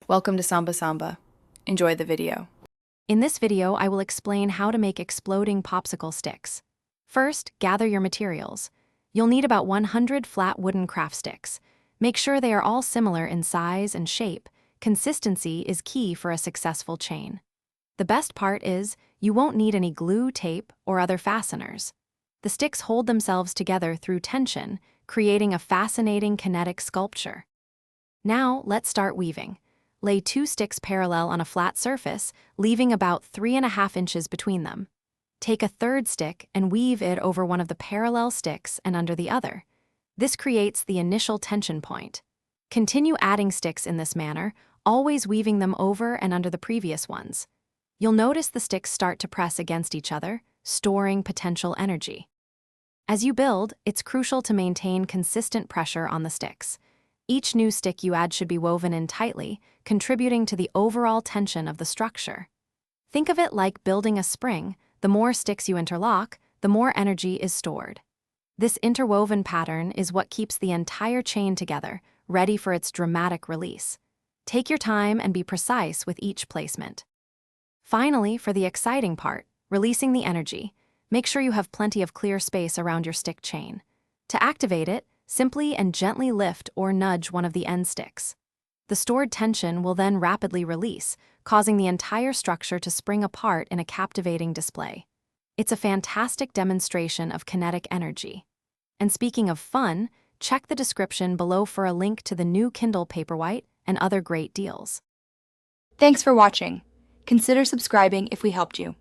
Welcome to Samba Samba. Enjoy the video. In this video, I will explain how to make exploding popsicle sticks. First, gather your materials. You'll need about 100 flat wooden craft sticks. Make sure they are all similar in size and shape. Consistency is key for a successful chain. The best part is, you won't need any glue, tape, or other fasteners. The sticks hold themselves together through tension, creating a fascinating kinetic sculpture. Now, let's start weaving. Lay 2 sticks parallel on a flat surface, leaving about 3.5 inches between them. Take a third stick and weave it over one of the parallel sticks and under the other. This creates the initial tension point. Continue adding sticks in this manner, always weaving them over and under the previous ones. You'll notice the sticks start to press against each other, storing potential energy. As you build, it's crucial to maintain consistent pressure on the sticks. Each new stick you add should be woven in tightly, contributing to the overall tension of the structure. Think of it like building a spring. The more sticks you interlock, the more energy is stored. This interwoven pattern is what keeps the entire chain together, ready for its dramatic release. Take your time and be precise with each placement. Finally, for the exciting part, releasing the energy, make sure you have plenty of clear space around your stick chain. To activate it, simply and gently lift or nudge one of the end sticks. The stored tension will then rapidly release, causing the entire structure to spring apart in a captivating display. It's a fantastic demonstration of kinetic energy. And speaking of fun, check the description below for a link to the new Kindle Paperwhite and other great deals. Thanks for watching. Consider subscribing if we helped you.